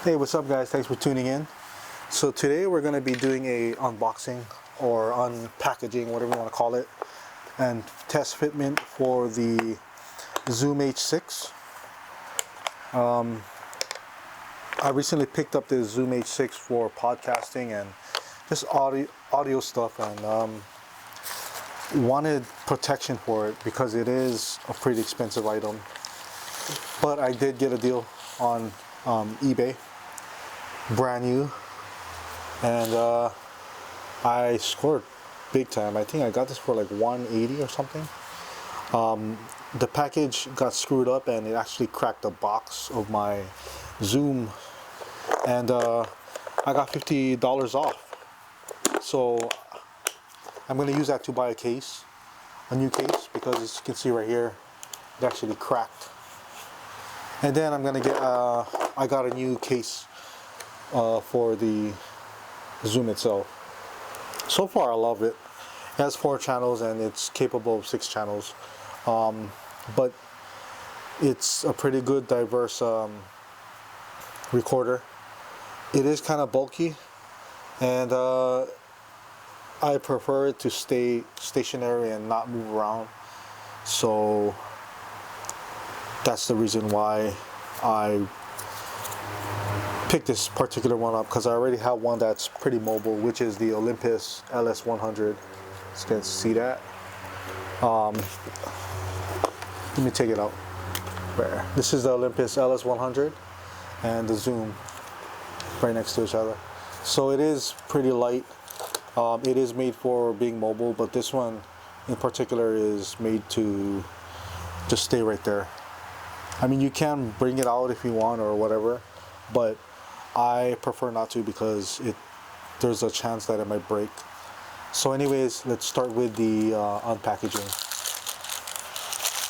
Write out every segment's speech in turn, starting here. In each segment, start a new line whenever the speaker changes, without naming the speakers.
Hey, what's up guys? Thanks for tuning in. So today we're going to be doing a unboxing or unpackaging, whatever you want to call it, and test fitment for the Zoom H6. I recently picked up the Zoom H6 for podcasting and just audio stuff, and wanted protection for it because it is a pretty expensive item. But I did get a deal on eBay, brand new, and I scored big time. I think I got this for like $180 or something. The package got screwed up and it actually cracked the box of my Zoom, and I got $50 off. So I'm going to use that to buy a new case, because as you can see right here, it actually cracked. And then I'm going to get, I got a new case for the Zoom itself. So far I love it. It has 4 channels and it's capable of 6 channels. But it's a pretty good diverse recorder. It is kind of bulky, and I prefer it to stay stationary and not move around. So that's the reason why I picked this particular one up, because I already have one that's pretty mobile, which is the Olympus LS100. You can see that. Let me take it out. Where? This is the Olympus LS100 and the Zoom right next to each other. So it is pretty light. It is made for being mobile, but this one in particular is made to just stay right there. I mean, you can bring it out if you want or whatever, but I prefer not to, because there's a chance that it might break. So anyways, let's start with the unpackaging.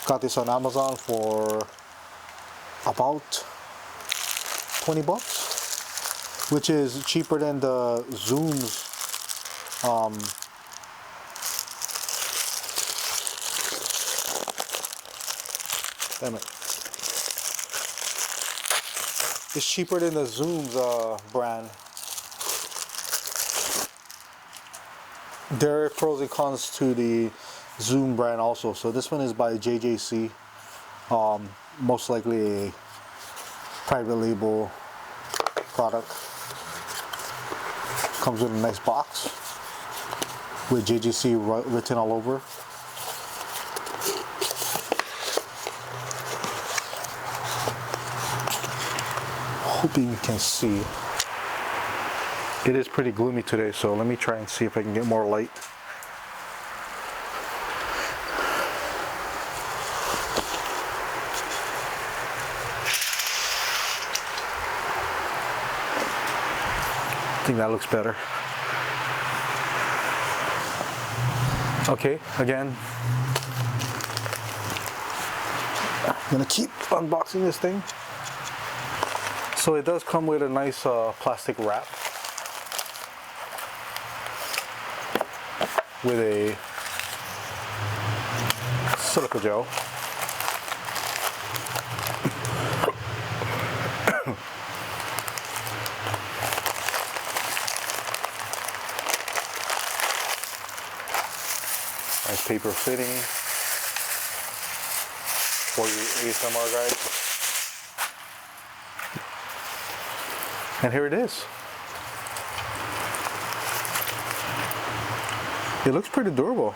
Got this on Amazon for about 20 bucks, which is cheaper than the Zoom's damn it. It's cheaper than the Zoom's brand. There are pros and cons to the Zoom brand also. So this one is by JJC, most likely a private label product. Comes with a nice box with JJC written all over. Hoping you can see. It is pretty gloomy today, so let me try and see if I can get more light. I think that looks better. Okay, again, I'm gonna keep unboxing this thing. So it does come with a nice plastic wrap with a silica gel. Nice paper fitting for your ASMR guys. And here it is. It looks pretty durable.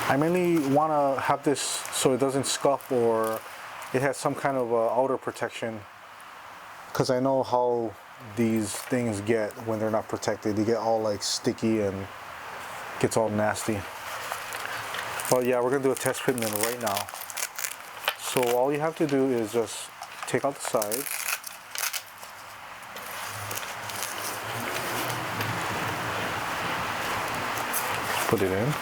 I mainly want to have this so it doesn't scuff, or it has some kind of outer protection, because I know how these things get when they're not protected. They get all like sticky and gets all nasty. But yeah, we're gonna do a test fitment right now. So all you have to do is just take out the sides. Put it in.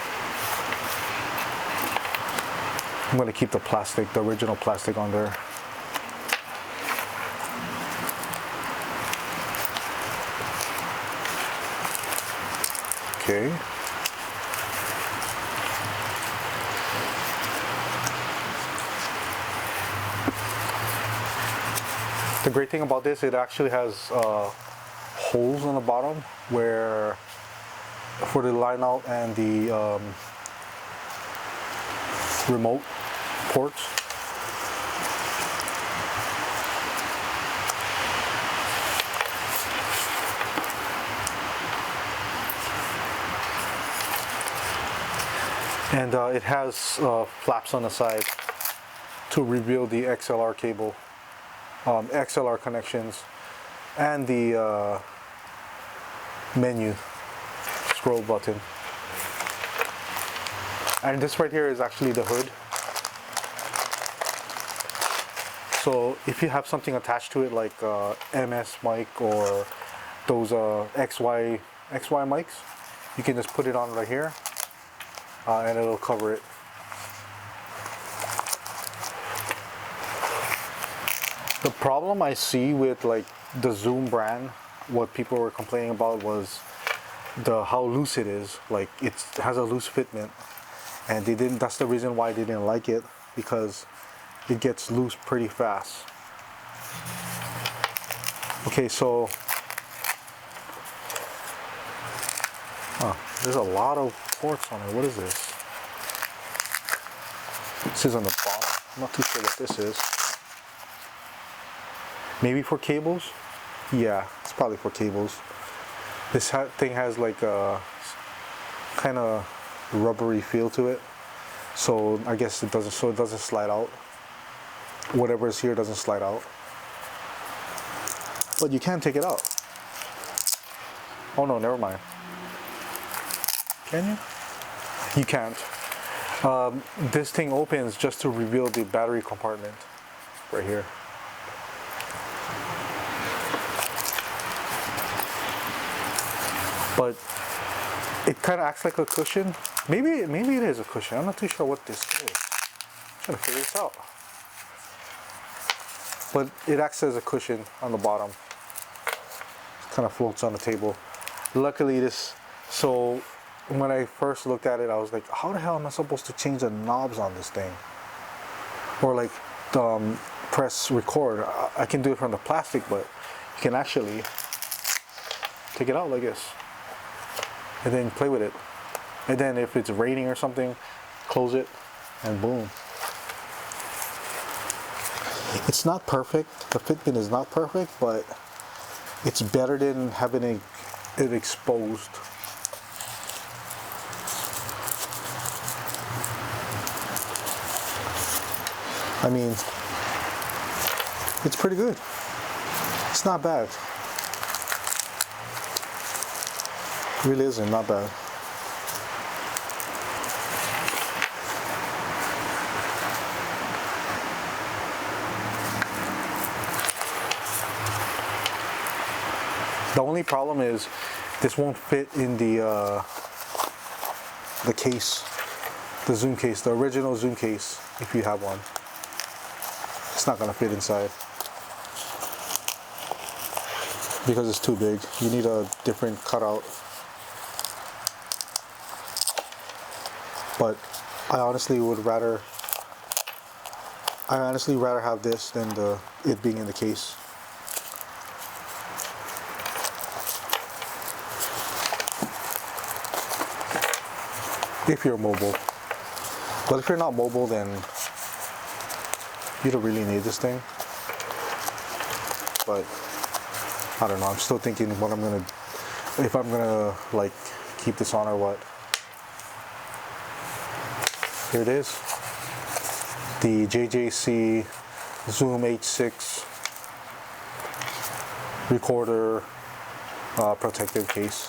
I'm going to keep the plastic, the original plastic on there. Okay. The great thing about this, it actually has holes on the bottom where for the line out and the remote ports. And it has flaps on the side to reveal the XLR cable, XLR connections, and the menu scroll button. And this right here is actually the hood. So if you have something attached to it like MS mic or those XY mics, you can just put it on right here and it'll cover it. The problem I see with like the Zoom brand, what people were complaining about was how loose it is. Like it has a loose fitment, and they didn't. That's the reason why they didn't like it, because it gets loose pretty fast. Okay, so there's a lot of ports on it. What is this? This is on the bottom. I'm not too sure what this is. Maybe for cables? Yeah, it's probably for cables. This thing has like a kind of rubbery feel to it, so I guess it doesn't slide out. Whatever is here doesn't slide out, but you can take it out. Oh no, never mind. Can you? You can't. This thing opens just to reveal the battery compartment right here. But it kind of acts like a cushion. Maybe it is a cushion. I'm not too sure what this is. I'm trying to figure this out. But it acts as a cushion on the bottom. It kind of floats on the table. Luckily so when I first looked at it, I was like, how the hell am I supposed to change the knobs on this thing? Or like press record. I can do it from the plastic, but you can actually take it out like this. And then play with it. And then if it's raining or something, close it and boom. It's not perfect. The fitment is not perfect, but it's better than having it exposed. I mean, it's pretty good. It's not bad. Really isn't, not bad. The only problem is this won't fit in the case, the Zoom case, the original Zoom case, if you have one. It's not gonna fit inside because it's too big. You need a different cutout. But I honestly rather have this than it being in the case. If you're mobile. But if you're not mobile, then you don't really need this thing. But I don't know, I'm still thinking if I'm gonna like keep this on or what. Here it is, the JJC Zoom H6 recorder protective case.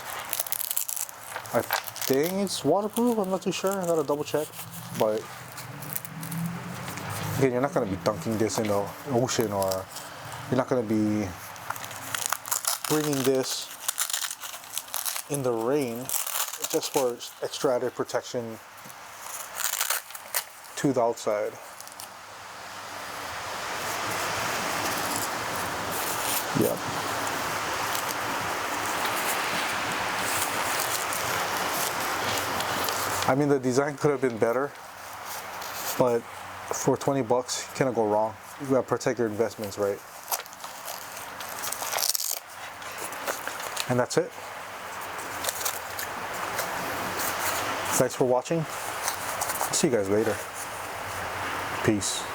I think it's waterproof, I'm not too sure, I gotta double check. But again, you're not gonna be dunking this in the ocean, or you're not gonna be bringing this in the rain, just for extra added protection to the outside. Yeah. I mean, the design could have been better, but for 20 bucks, you cannot go wrong. You gotta protect your investments, right? And that's it. Thanks for watching. See you guys later. Peace.